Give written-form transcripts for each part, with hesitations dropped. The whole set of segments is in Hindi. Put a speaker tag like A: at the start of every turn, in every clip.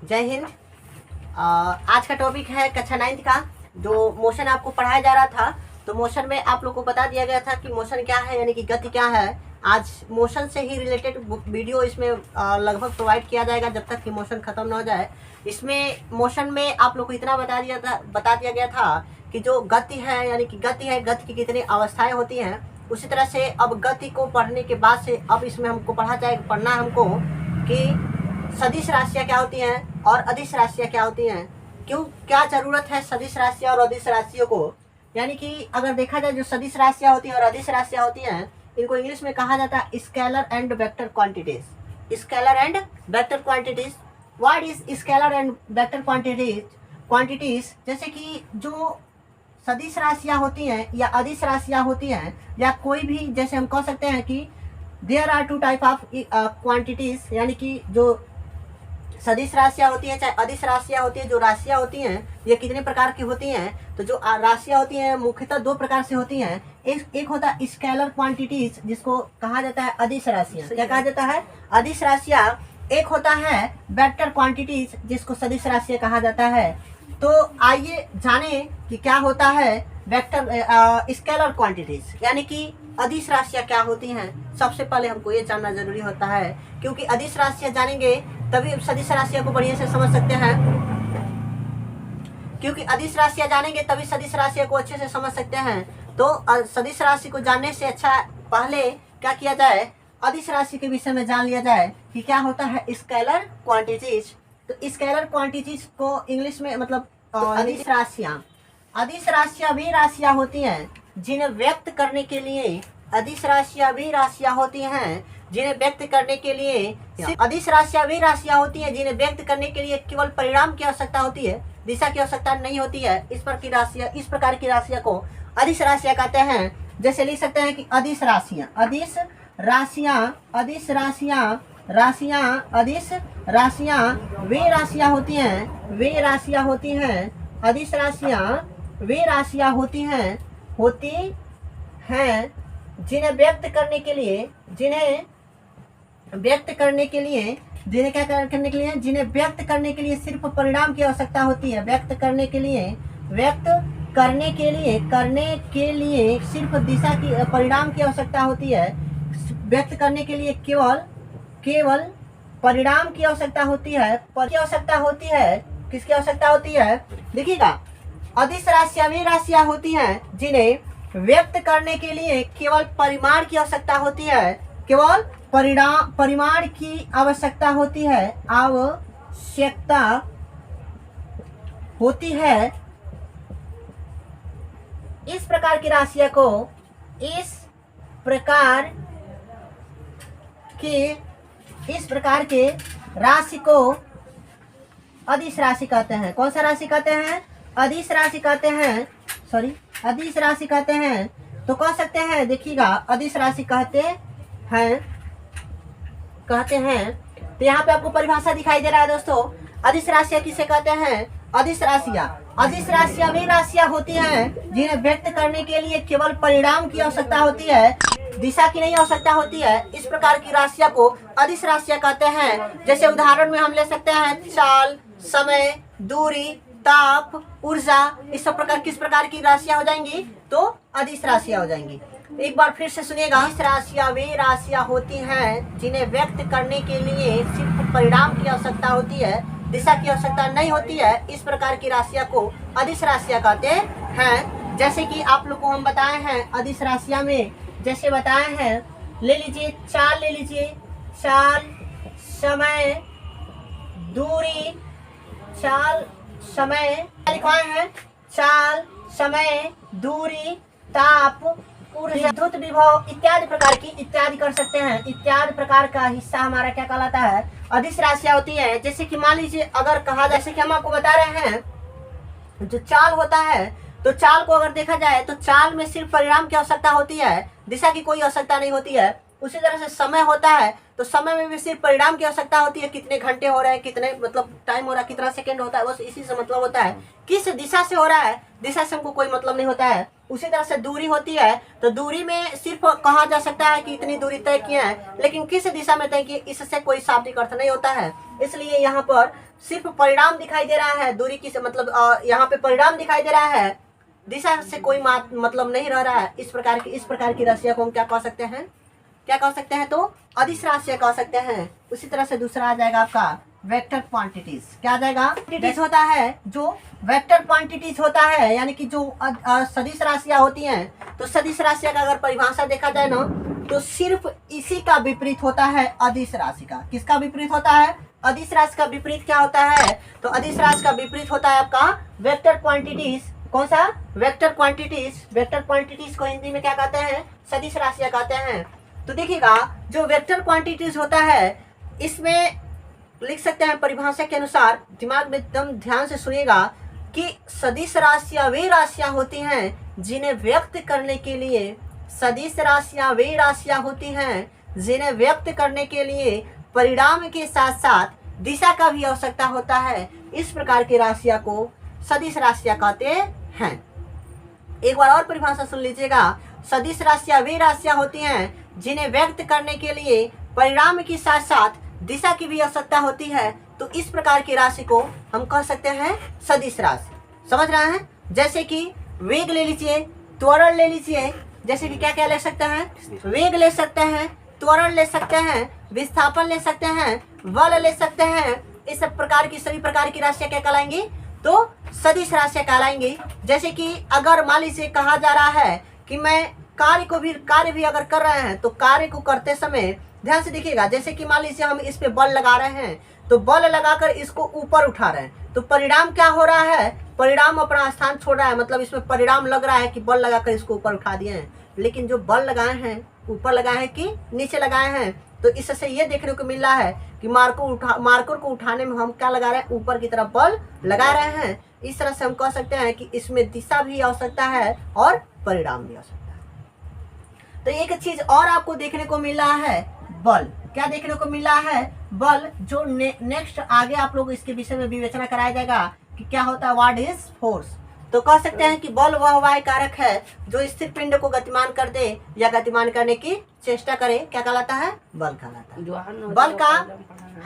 A: जय हिंद। आज का टॉपिक है कक्षा 9 का, जो मोशन आपको पढ़ाया जा रहा था। तो मोशन में आप लोग को बता दिया गया था कि मोशन क्या है, यानी कि गति क्या है। आज मोशन से ही रिलेटेड वीडियो इसमें लगभग प्रोवाइड किया जाएगा जब तक कि मोशन खत्म ना हो जाए। इसमें मोशन में आप लोग को इतना बता दिया गया था कि जो गति है, यानी कि गति की कितनी अवस्थाएं होती हैं। उसी तरह से अब गति को पढ़ने के बाद से अब इसमें हमको पढ़ना है हमको कि सदिश राशियाँ क्या होती हैं और अदिश राशियाँ क्या होती हैं, क्या जरूरत है सदिश राशियाँ और अदिश राशियों को। यानी कि अगर देखा जाए जो सदिश राशियाँ होती हैं और अदिश राशियाँ होती हैं, इनको इंग्लिश में कहा जाता है scalar and vector quantities. Scalar and vector quantities. What is scalar and vector quantities? जैसे कि जो सदिश राशियाँ होती हैं या अदिश राशियाँ होती हैं, या कोई भी, जैसे हम कह सकते हैं कि there are two type of quantities, यानी कि जो सदिश राशियाँ होती हैं चाहे अदिश राशियाँ होती हैं, जो राशियाँ होती हैं ये कितने प्रकार की होती हैं। तो जो राशियाँ होती हैं मुख्यतः दो प्रकार से होती हैं। एक होता है स्केलर क्वांटिटीज, जिसको कहा जाता है अदिश राशियाँ। क्या कहा जाता है? अदिश राशियाँ। एक होता है वेक्टर क्वांटिटीज, जिसको सदिश राशियाँ कहा जाता है। तो आइए जाने कि क्या होता है वेक्टर स्केलर क्वांटिटीज, यानी कि अदिश राशियाँ क्या होती हैं। सबसे पहले हमको ये जानना जरूरी होता है, क्योंकि अदिश राशियाँ जानेंगे तभी सदिश राशियाँ को बढ़िया से समझ सकते हैं। क्योंकि अदिश राशियाँ जानेंगे तभी सदिश राशियाँ को अच्छे से समझ सकते हैं। तो सदिश राशि को जानने से अच्छा पहले क्या किया जाए, अदिश राशि के विषय में जान लिया जाए कि क्या होता है स्केलर क्वांटिटीज। तो स्केलर क्वांटिटीज को इंग्लिश में मतलब अदिश राशियाँ वी राशियाँ होती हैं जिन्हें व्यक्त करने के लिए। अदिश राशियाँ वी राशियाँ होती हैं जिन्हें व्यक्त करने के लिए। अदिश राशियाँ वी राशियाँ होती हैं जिन्हें व्यक्त करने के लिए केवल परिणाम की आवश्यकता होती है, दिशा की आवश्यकता नहीं होती है। इस प्रकार की राशियाँ को अदिश राशियाँ कहते हैं। जैसे लिख सकते हैं कि अदिश राशियाँ अदिश राशियाँ वे राशियाँ होती हैं अदिश राशियाँ वे राशियाँ होती हैं जिन्हें व्यक्त करने के लिए जिन्हें व्यक्त करने के लिए सिर्फ परिणाम की आवश्यकता होती है। व्यक्त करने के लिए सिर्फ दिशा की परिणाम की आवश्यकता होती है। व्यक्त करने के लिए केवल परिणाम की आवश्यकता होती है। किसकी आवश्यकता होती है? देखिएगा, अदिश राशियाँ वे राशियाँ होती हैं जिन्हें व्यक्त करने के लिए केवल परिमाण की आवश्यकता होती है। केवल परिमाण की आवश्यकता होती है। इस प्रकार की राशि को अदिश राशि कहते हैं। कौन सा राशि कहते हैं? अदिश राशि कहते हैं। तो कह सकते हैं, देखिएगा, अदिश राशि कहते हैं। तो यहाँ पे आपको परिभाषा दिखाई दे रहा है दोस्तों। अदिश राशियाँ किसे कहते हैं? अदिश राशियाँ वे राशियाँ होती हैं जिन्हें व्यक्त करने के लिए केवल परिणाम की आवश्यकता होती है, दिशा की नहीं आवश्यकता होती है। इस प्रकार की राशियाँ को अदिश राशियाँ कहते हैं। जैसे उदाहरण में हम ले सकते हैं चाल, समय, दूरी, ताप, ऊर्जा। इस सब प्रकार किस प्रकार की राशियाँ हो जाएंगी? तो अदिश राशियाँ हो जाएंगी। एक बार फिर से सुनिएगा। अदिश राशियाँ वे राशियाँ होती हैं जिन्हें व्यक्त करने के लिए सिर्फ परिणाम की आवश्यकता होती है, दिशा की आवश्यकता नहीं होती है। इस प्रकार की राशियाँ को अदिश राशियाँ कहते हैं। जैसे कि आप लोग को हम बताए हैं अदिश राशियाँ में, जैसे बताए हैं, ले लीजिए चाल, समय, दूरी, लिखवाए हैं चाल, समय, दूरी, ताप, विद्युत विभव इत्यादि कर सकते हैं। इत्यादि प्रकार का हिस्सा हमारा क्या कहलाता है? अदिश राशियाँ होती है। जैसे कि मान लीजिए, अगर कहा, जैसे कि हम आपको बता रहे हैं, जो चाल होता है, तो चाल को अगर देखा जाए तो चाल में सिर्फ परिणाम की आवश्यकता होती है, दिशा की कोई आवश्यकता नहीं होती है। उसी तरह से समय होता है, तो समय में भी सिर्फ परिणाम की आवश्यकता होती है, कितने घंटे हो रहे हैं, कितने मतलब टाइम हो रहा है, कितना सेकंड होता है, बस इसी से मतलब होता है। किस दिशा से हो रहा है, दिशा से हमको कोई मतलब नहीं होता है। उसी तरह से दूरी होती है, तो दूरी में सिर्फ कहा जा सकता है कि इतनी दूरी तय किए हैं, लेकिन किस दिशा में तय किए इससे कोई शाब्दिक अर्थ नहीं होता है। इसलिए यहाँ पर सिर्फ परिणाम दिखाई दे रहा है, दूरी की मतलब यहाँ पे परिणाम दिखाई दे रहा है, दिशा से कोई मतलब नहीं रह रहा है। इस प्रकार की राशियों को हम क्या कह सकते हैं, क्या कह सकते हैं, तो अदिश राशियां कह सकते हैं। उसी तरह से दूसरा आ जाएगा आपका वेक्टर क्वांटिटीज। क्या आ जाएगा, क्वांटिटीज होता है जो वेक्टर क्वांटिटीज होता है, यानी कि जो सदिश राशियां होती हैं। तो सदिश राशियां का अगर परिभाषा देखा जाए ना, तो सिर्फ इसी का विपरीत होता है अदिश राशि का। किसका विपरीत होता है, अदिश राशि का विपरीत क्या होता है, तो अदिश राशि का विपरीत होता है आपका वेक्टर क्वांटिटीज। कौन सा, वेक्टर क्वांटिटीज। वेक्टर क्वांटिटीज को हिंदी में क्या कहते हैं, सदिश राशियां कहते हैं। तो देखिएगा, जो वेक्टर क्वांटिटीज होता है, इसमें लिख सकते हैं परिभाषा के अनुसार, दिमाग में एकदम ध्यान से सुनिएगा, कि सदिश राशियां वे राशियां होती हैं जिन्हें व्यक्त करने के लिए, सदिश राशियां वे राशियां होती हैं जिन्हें व्यक्त करने के लिए परिणाम के साथ साथ दिशा का भी आवश्यकता होता है। इस प्रकार की राशियां को सदिश राशियां कहते हैं। एक बार और परिभाषा सुन लीजिएगा, सदिश राशियां वे राशियां होती हैं जिन्हें व्यक्त करने के लिए परिणाम के साथ साथ दिशा की भी आवश्यकता होती है। तो इस प्रकार की राशि को हम कह सकते हैं सदिश राशि। समझ रहे हैं, जैसे कि वेग ले लीजिए, त्वरण ले लीजिए, जैसे कि क्या क्या ले सकते हैं, वेग ले सकते हैं, त्वरण ले सकते हैं, विस्थापन ले सकते हैं, बल ले सकते हैं। इस प्रकार की सभी प्रकार की राशियां क्या कहलाएंगी, तो सदिश राशियां कहलाएंगी। जैसे कि अगर मान लीजिए कहा जा रहा है कि मैं कार्य भी अगर कर रहे हैं, तो कार्य को करते समय ध्यान से देखिएगा, जैसे कि मान लीजिए हम इस पे बल लगा रहे हैं, तो बल लगाकर इसको ऊपर उठा रहे हैं, तो परिणाम क्या हो रहा है, परिणाम अपना स्थान छोड़ रहा है, मतलब इसमें परिणाम लग रहा है कि बल लगाकर इसको ऊपर उठा दिए हैं। लेकिन जो बल लगाए हैं, ऊपर लगाए हैं कि नीचे लगाए हैं, तो इससे ये देखने को मिल रहा है कि मार्कर को उठाने में हम क्या लगा रहे हैं, ऊपर की तरफ बल लगा रहे हैं। इस तरह से हम कह सकते हैं कि इसमें दिशा भी आवश्यकता है और परिणाम भी आवश्यकता है। तो एक चीज और आपको देखने को मिल रहा है, बल। क्या देखने को मिल रहा है, बल, जो नेक्स्ट आगे आप लोग इसके विषय में विवेचना कराया जाएगा कि क्या होता है, व्हाट इज फोर्स। तो कह सकते हैं कि बल वह वायु कारक है जो स्थिर पिंड को गतिमान कर दे या गतिमान करने की चेष्टा करे। क्या कहलाता है, बल कहलाता है। बल का,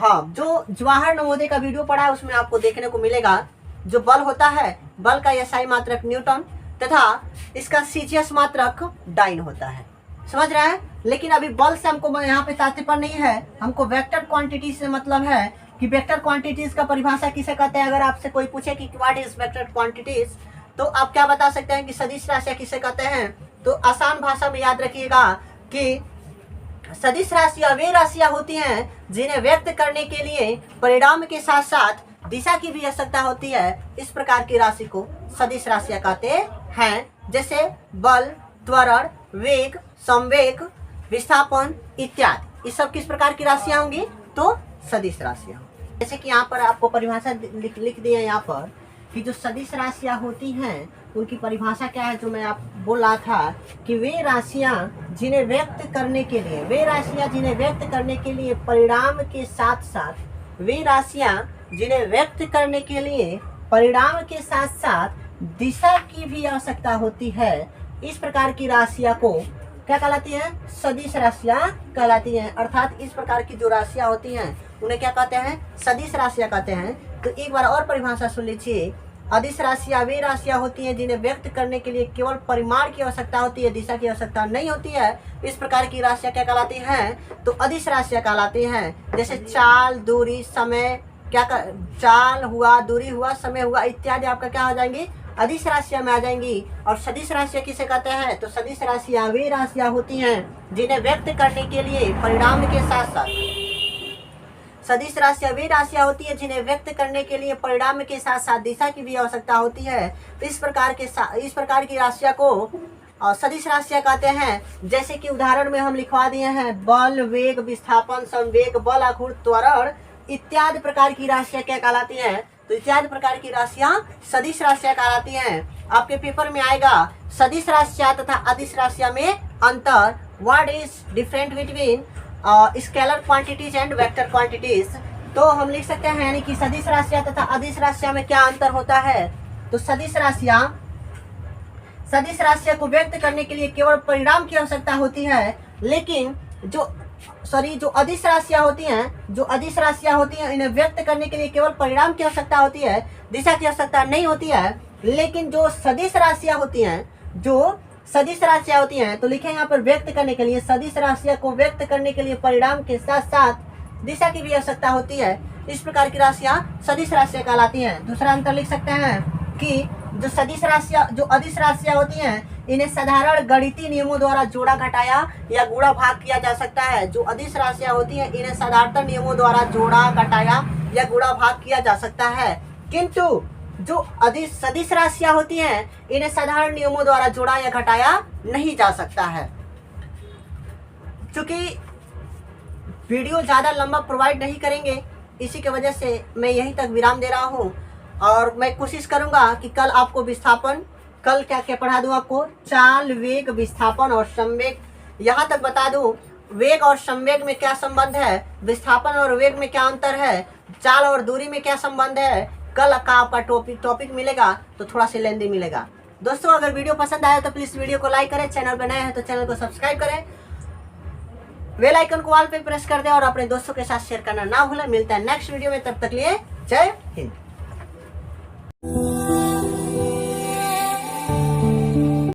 A: हाँ, जो जवाहर नवोदय का वीडियो पढ़ा है उसमें आपको देखने को मिलेगा, जो बल होता है, बल का एसआई मात्रक न्यूटन तथा इसका सीजीएस मात्रक डाइन होता है। समझ रहे हैं, लेकिन अभी बल से हमको यहाँ पे तात्पर्य नहीं है, हमको वेक्टर क्वांटिटी से मतलब है कि वेक्टर क्वांटिटीज का परिभाषा किसे कहते हैं। अगर आपसे कोई पूछे कि व्हाट इज वेक्टर क्वांटिटीज, तो आप क्या बता सकते हैं कि सदिश राशियां किसे कहते हैं। तो आसान भाषा में याद रखिएगा कि सदिश राशियां वे राशियां होती हैं जिन्हें व्यक्त करने के लिए परिणाम के साथ साथ दिशा की भी आवश्यकता होती है। इस प्रकार की राशि को सदिश राशियां कहते हैं। जैसे बल, त्वरण, वेग, संवेग, विस्थापन इत्यादि, ये सब किस प्रकार की राशियां होंगी, तो सदिश राशियां। जैसे कि यहाँ पर आपको परिभाषा लिख दिया यहाँ पर कि जो सदिश राशियां होती हैं उनकी परिभाषा क्या है, जो मैं आप बोल रहा था कि वे राशियां जिन्हें व्यक्त करने के लिए, वे राशियां जिन्हें व्यक्त करने के लिए परिणाम के साथ साथ, वे राशियां जिन्हें व्यक्त करने के लिए परिणाम के साथ साथ दिशा की भी आवश्यकता होती है। इस प्रकार की राशियां को क्या कहलाती हैं, सदिश राशियां कहलाती हैं। अर्थात इस प्रकार की जो राशियां होती हैं उन्हें क्या कहते हैं, सदिश राशियां कहते हैं। तो एक बार और परिभाषा सुन लीजिए, अदिश राशियां वे राशियां होती हैं जिन्हें व्यक्त करने के लिए केवल परिमाण की आवश्यकता होती है, दिशा की आवश्यकता नहीं होती है। इस प्रकार की राशियां क्या कहलाती हैं, तो अदिश राशियां कहलाती हैं। जैसे चाल, दूरी, समय, चाल हुआ, दूरी हुआ, समय हुआ इत्यादि आपका क्या हो जाएंगी, अदिश राशियां में आ जाएंगी। और सदिश राशियां किसे कहते हैं, तो सदिश राशियां वे राशियां होती हैं जिन्हें व्यक्त करने के लिए परिणाम के साथ साथ, सदिश राशियां वे राशियां होती है जिन्हें व्यक्त करने के लिए परिणाम के साथ साथ दिशा की भी आवश्यकता होती है। तो इस प्रकार की राशियां को सदिश राशियां कहते हैं। जैसे कि उदाहरण में हम लिखवा दिए हैं, बल, वेग, विस्थापन, संवेग, बल, आघूर्ण, त्वरण इत्यादि प्रकार की राशियां क्या कहलाती हैं, तो इत्यादि प्रकार की राशियां सदिश राशियां कहलाती हैं। आपके पेपर में आएगा सदिश राशियां तथा अदिश राशियां में अंतर, what is different between scalar quantities and vector quantities. तो हम लिख सकते हैं यानी कि सदिश राशियां तथा अदिश राशियां में क्या अंतर होता है। तो सदिश राशियां को व्यक्त करने के लिए केवल परिणाम की आवश्यकता होती है, लेकिन जो अदिश राशियां होती हैं इन्हें व्यक्त करने के लिए केवल परिणाम की आवश्यकता होती है, दिशा की आवश्यकता नहीं होती है। लेकिन जो सदिश राशियां होती हैं तो लिखें यहाँ पर व्यक्त करने के लिए, सदिश राशियां को व्यक्त करने के लिए परिणाम के साथ साथ दिशा की भी आवश्यकता होती है। इस प्रकार की राशियां सदिश राशियां कहलाती हैं। दूसरा अंतर लिख सकते हैं कि जो अदिश राशियां होती हैं इन्हें साधारण गणितीय नियमों द्वारा जोड़ा घटाया या गुणा भाग किया जा सकता है। जो अदिश राशियां होती हैं इन्हें साधारणतः नियमों द्वारा जोड़ा घटाया या गुणा भाग किया जा सकता है, किंतु जो सदिश राशियां होती हैं इन्हें साधारण नियमों द्वारा जोड़ा या घटाया नहीं जा सकता है। क्योंकि वीडियो ज़्यादा लंबा प्रोवाइड नहीं करेंगे, इसी की वजह से मैं यहीं तक विराम दे रहा हूँ। और मैं कोशिश करूँगा कि कल आपको विस्थापन, कल क्या क्या पढ़ा दूँ आपको, चाल, वेग, विस्थापन और संवेग। यहाँ तक बता दूँ वेग और संवेग में क्या संबंध है, विस्थापन और वेग में क्या अंतर है, चाल और दूरी में क्या संबंध है। कल का आपका टॉपिक मिलेगा तो थोड़ा सा लेंदी मिलेगा। दोस्तों अगर वीडियो पसंद आया तो प्लीज़ वीडियो को लाइक करें, चैनल पर नए हैं तो चैनल को सब्सक्राइब करें, बेल आइकन को ऑल पे प्रेस कर दें और अपने दोस्तों के साथ शेयर करना ना भूलें। मिलता है नेक्स्ट वीडियो में, तब तक लिए जय हिंद।